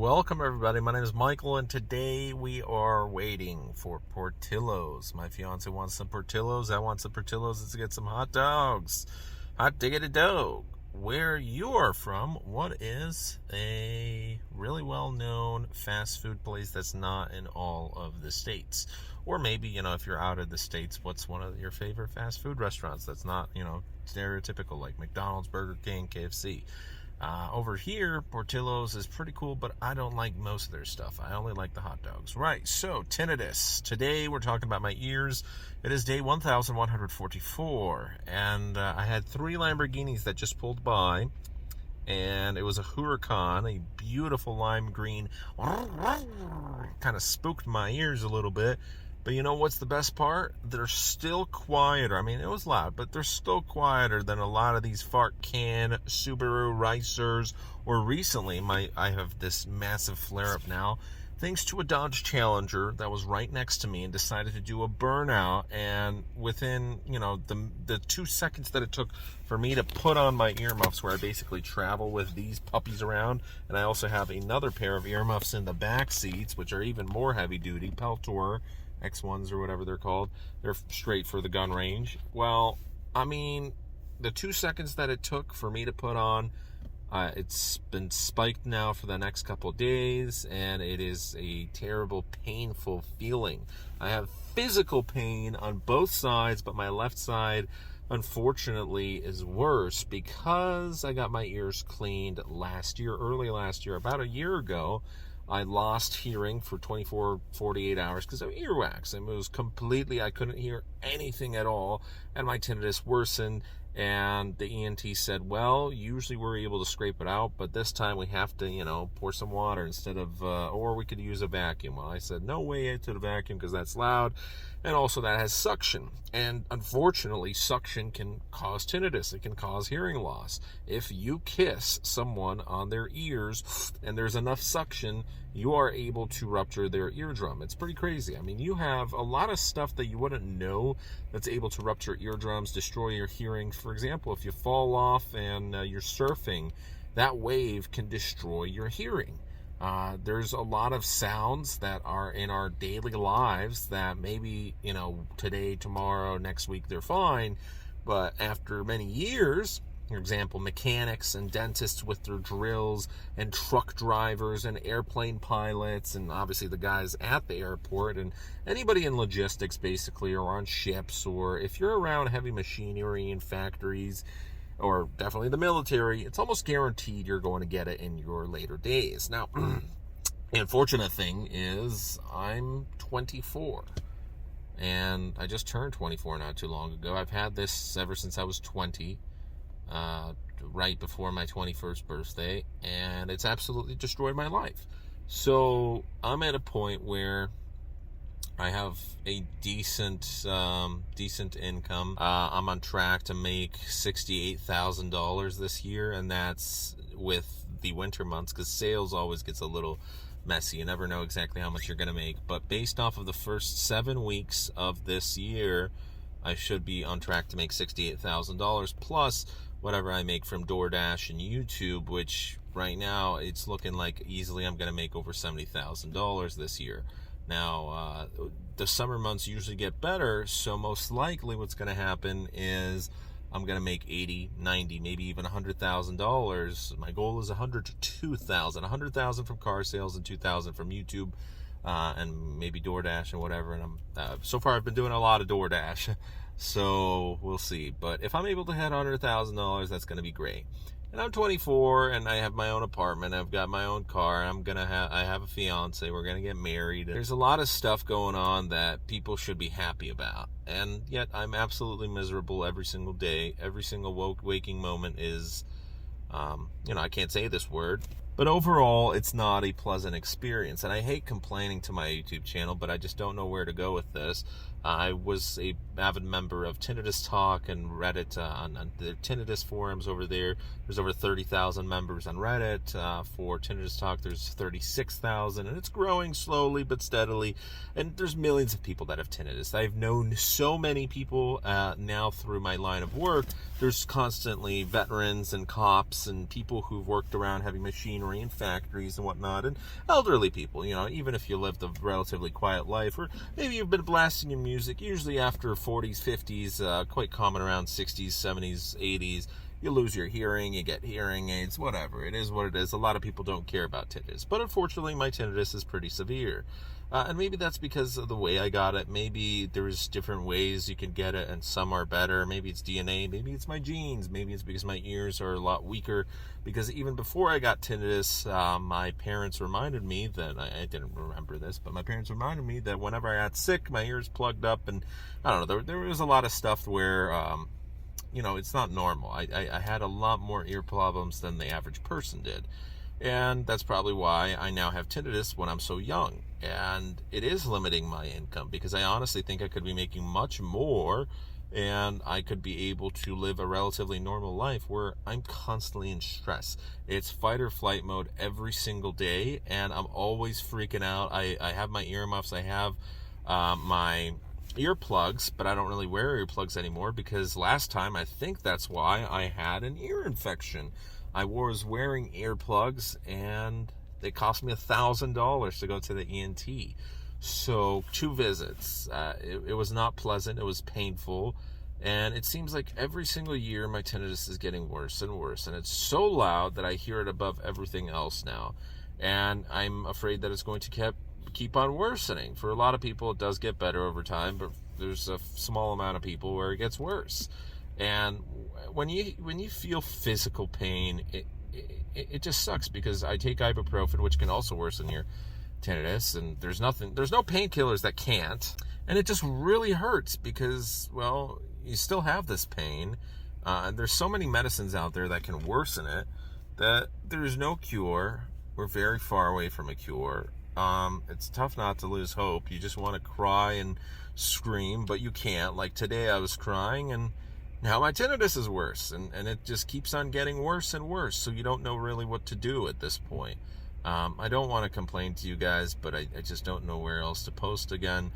Welcome everybody, my name is Michael and today we are waiting for Portillo's. My fiance wants some Portillo's, I want some Portillo's. Let's get some hot dogs. Hot diggity dog. Where you are from, what is a really well-known fast food place that's not in all of the states? Or maybe, if you're out of the states, what's one of your favorite fast food restaurants that's not, stereotypical like McDonald's, Burger King, KFC? Over here, Portillo's is pretty cool, but I don't like most of their stuff. I only like the hot dogs. Right, so tinnitus. Today we're talking about my ears. It is day 1144, and I had 3 Lamborghinis that just pulled by, and it was a Huracan, a beautiful lime green. Kind of spooked my ears a little bit. But you know what's the best part? They're still quieter. I mean, it was loud, but they're still quieter than a lot of these fart can Subaru Racers. Or recently, I have this massive flare-up now, thanks to a Dodge Challenger that was right next to me and decided to do a burnout. And within, the 2 seconds that it took for me to put on my earmuffs, where I basically travel with these puppies around, and I also have another pair of earmuffs in the back seats, which are even more heavy-duty, Peltor X1s or whatever they're called. They're straight for the gun range. Well, I mean, the 2 seconds that it took for me to put on, it's been spiked now for the next couple of days, and it is a terrible, painful feeling. I have physical pain on both sides, but my left side, unfortunately, is worse because I got my ears cleaned early last year, about a year ago. I lost hearing for 48 hours because of earwax. And it was completely, I couldn't hear anything at all. And my tinnitus worsened. And the ENT said, well, usually we're able to scrape it out, but this time we have to, pour some water instead of, or we could use a vacuum. Well, I said, no way to the vacuum because that's loud. And also that has suction. And unfortunately, suction can cause tinnitus. It can cause hearing loss. If you kiss someone on their ears and there's enough suction, you are able to rupture their eardrum. It's pretty crazy. I mean, you have a lot of stuff that you wouldn't know that's able to rupture eardrums, destroy your hearing. For example, if you fall off and you're surfing, that wave can destroy your hearing. There's a lot of sounds that are in our daily lives that maybe, today, tomorrow, next week, they're fine. But after many years, for example, mechanics and dentists with their drills, and truck drivers and airplane pilots, and obviously the guys at the airport, and anybody in logistics basically, or on ships, or if you're around heavy machinery in factories, or definitely the military, it's almost guaranteed you're going to get it in your later days. Now, the unfortunate thing is I'm 24, and I just turned 24 not too long ago. I've had this ever since I was 20, right before my 21st birthday, and it's absolutely destroyed my life. So I'm at a point where I have a decent income. I'm on track to make $68,000 this year, and that's with the winter months, because sales always gets a little messy. You never know exactly how much you're going to make. But based off of the first 7 weeks of this year, I should be on track to make $68,000 plus whatever I make from DoorDash and YouTube, which right now it's looking like easily I'm going to make over $70,000 this year. Now, the summer months usually get better, so most likely what's going to happen is I'm going to make $80,000, $90,000, maybe even $100,000. My goal is $100,000 to $2,000. $100,000 from car sales and $2,000 from YouTube, and maybe DoorDash and whatever. And so far I've been doing a lot of DoorDash, so we'll see. But if I'm able to hit $100,000, that's going to be great. And I'm 24, and I have my own apartment. I've got my own car. I have a fiance. We're gonna get married. There's a lot of stuff going on that people should be happy about, and yet I'm absolutely miserable every single day. Every single waking moment is, I can't say this word, but overall, it's not a pleasant experience. And I hate complaining to my YouTube channel, but I just don't know where to go with this. I was a avid member of Tinnitus Talk and Reddit on the Tinnitus forums over there. There's over 30,000 members on Reddit. For Tinnitus Talk, there's 36,000, and it's growing slowly but steadily. And there's millions of people that have tinnitus. I've known so many people now through my line of work. There's constantly veterans and cops and people who've worked around heavy machinery and factories and whatnot, and elderly people. Even if you lived a relatively quiet life, or maybe you've been blasting your music, usually after 40s, 50s, quite common around 60s, 70s, 80s. You lose your hearing, you get hearing aids, whatever. It is what it is. A lot of people don't care about tinnitus. But unfortunately, my tinnitus is pretty severe. And maybe that's because of the way I got it. Maybe there's different ways you can get it, and some are better. Maybe it's DNA. Maybe it's my genes. Maybe it's because my ears are a lot weaker. Because even before I got tinnitus, my parents reminded me that, I didn't remember this, but my parents reminded me that whenever I got sick, my ears plugged up. And I don't know, there was a lot of stuff where, it's not normal. I had a lot more ear problems than the average person did. And that's probably why I now have tinnitus when I'm so young. And it is limiting my income, because I honestly think I could be making much more, and I could be able to live a relatively normal life where I'm constantly in stress. It's fight or flight mode every single day, and I'm always freaking out. I have my earmuffs, I have my earplugs, but I don't really wear earplugs anymore, because last time, I think that's why, I had an ear infection. I was wearing earplugs, and they cost me $1,000 to go to the ENT. So 2 visits. It was not pleasant. It was painful. And it seems like every single year my tinnitus is getting worse and worse. And it's so loud that I hear it above everything else now. And I'm afraid that it's going to keep on worsening. For a lot of people, it does get better over time, but there's a small amount of people where it gets worse. And when you feel physical pain, it just sucks, because I take ibuprofen, which can also worsen your tinnitus, and there's no painkillers that can't, and it just really hurts, because, well, you still have this pain, and there's so many medicines out there that can worsen it, that there's no cure. We're very far away from a cure. It's tough not to lose hope. You just want to cry and scream, but you can't. Like today, I was crying, and now my tinnitus is worse, and it just keeps on getting worse and worse, so you don't know really what to do at this point. I don't want to complain to you guys, but I just don't know where else to post again.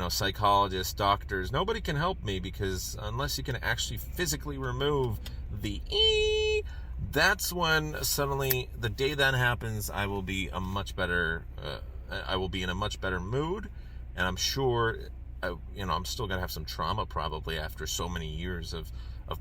Psychologists, doctors, nobody can help me, because unless you can actually physically remove the E, that's when suddenly, the day that happens, I will be in a much better mood, and I'm sure I'm still going to have some trauma probably after so many years of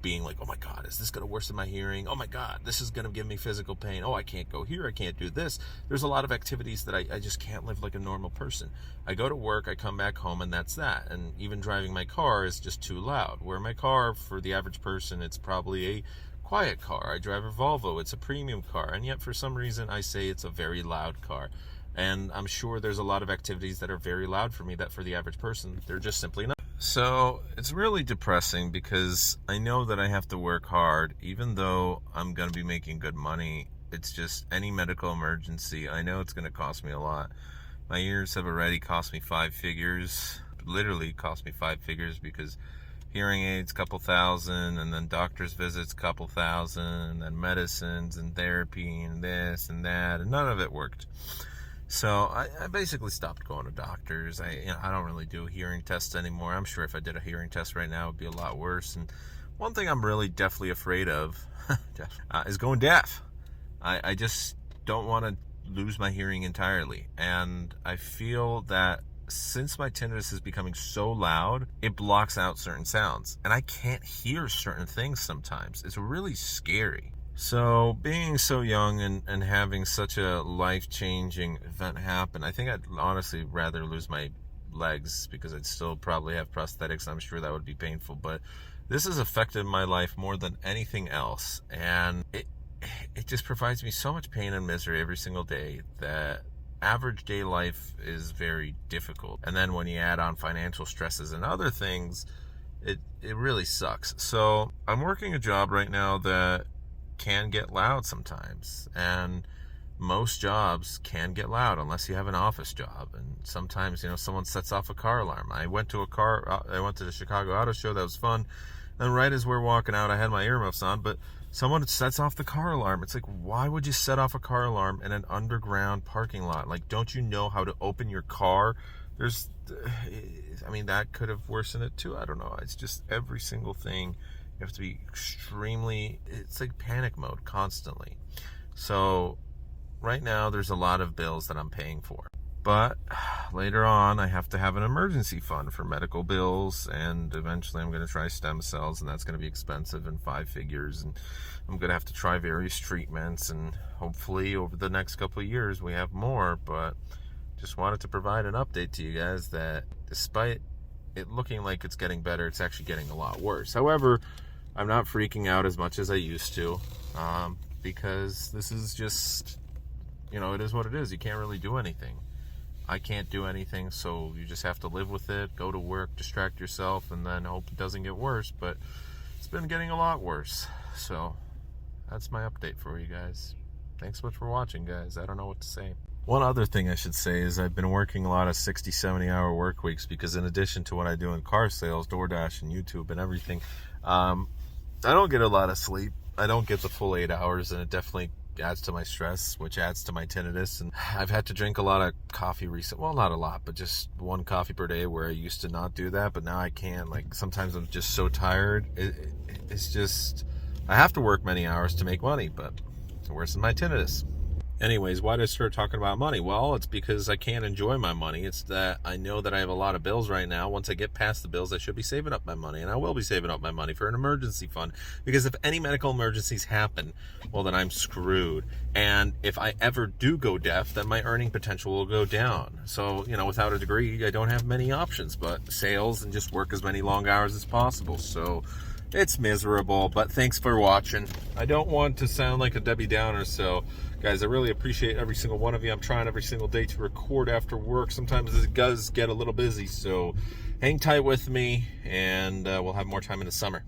being like, oh my God, is this going to worsen my hearing? Oh my God, this is going to give me physical pain. Oh, I can't go here. I can't do this. There's a lot of activities that I just can't live like a normal person. I go to work, I come back home, and that's that. And even driving my car is just too loud. Where my car, for the average person, it's probably a quiet car. I drive a Volvo. It's a premium car. And yet for some reason, I say it's a very loud car. And I'm sure there's a lot of activities that are very loud for me that for the average person, they're just simply not. So it's really depressing, because I know that I have to work hard, even though I'm going to be making good money. It's just any medical emergency, I know it's going to cost me a lot. My ears have already cost me 5 figures, literally cost me 5 figures, because hearing aids, couple thousand, and then doctor's visits, couple thousand, and then medicines and therapy and this and that, and none of it worked. So I basically stopped going to doctors. I don't really do hearing tests anymore. I'm sure if I did a hearing test right now, it would be a lot worse. And one thing I'm really definitely afraid of is going deaf. I just don't want to lose my hearing entirely. And I feel that since my tinnitus is becoming so loud, it blocks out certain sounds. And I can't hear certain things sometimes. It's really scary. So being so young and having such a life-changing event happen, I think I'd honestly rather lose my legs, because I'd still probably have prosthetics. I'm sure that would be painful, but this has affected my life more than anything else, and it just provides me so much pain and misery every single day that average day life is very difficult. And then when you add on financial stresses and other things, it really sucks. So I'm working a job right now that can get loud sometimes, and most jobs can get loud unless you have an office job. And sometimes, someone sets off a car alarm. I went to the Chicago Auto Show. That was fun. And right as we're walking out, I had my earmuffs on, but someone sets off the car alarm. It's like, why would you set off a car alarm in an underground parking lot? Like, don't you know how to open your car? That could have worsened it too. I don't know. It's just every single thing. You have to be it's like panic mode constantly. So right now there's a lot of bills that I'm paying for. But later on, I have to have an emergency fund for medical bills, and eventually I'm going to try stem cells, and that's going to be expensive and 5 figures, and I'm going to have to try various treatments, and hopefully over the next couple of years we have more. But just wanted to provide an update to you guys that despite it looking like it's getting better, it's actually getting a lot worse. However, I'm not freaking out as much as I used to, because this is just, it is what it is. You can't really do anything. I can't do anything, so you just have to live with it, go to work, distract yourself, and then hope it doesn't get worse. But it's been getting a lot worse. So that's my update for you guys. Thanks so much for watching, guys. I don't know what to say. One other thing I should say is I've been working a lot of 60, 70-hour work weeks because in addition to what I do in car sales, DoorDash, and YouTube and everything, I don't get a lot of sleep. I don't get the full 8 hours, and it definitely adds to my stress, which adds to my tinnitus. And I've had to drink a lot of coffee recently. Well, not a lot, but just 1 coffee per day, where I used to not do that, but now I can't. Like, sometimes I'm just so tired. It's just, I have to work many hours to make money, but it worsens my tinnitus. Anyways, why did I start talking about money? Well, it's because I can't enjoy my money. It's that I know that I have a lot of bills right now. Once I get past the bills, I should be saving up my money, and I will be saving up my money for an emergency fund, because if any medical emergencies happen, well, then I'm screwed. And if I ever do go deaf, then my earning potential will go down. So, without a degree, I don't have many options but sales and just work as many long hours as possible. So it's miserable, but thanks for watching. I don't want to sound like a Debbie Downer, so guys, I really appreciate every single one of you. I'm trying every single day to record after work. Sometimes it does get a little busy, so hang tight with me, and we'll have more time in the summer.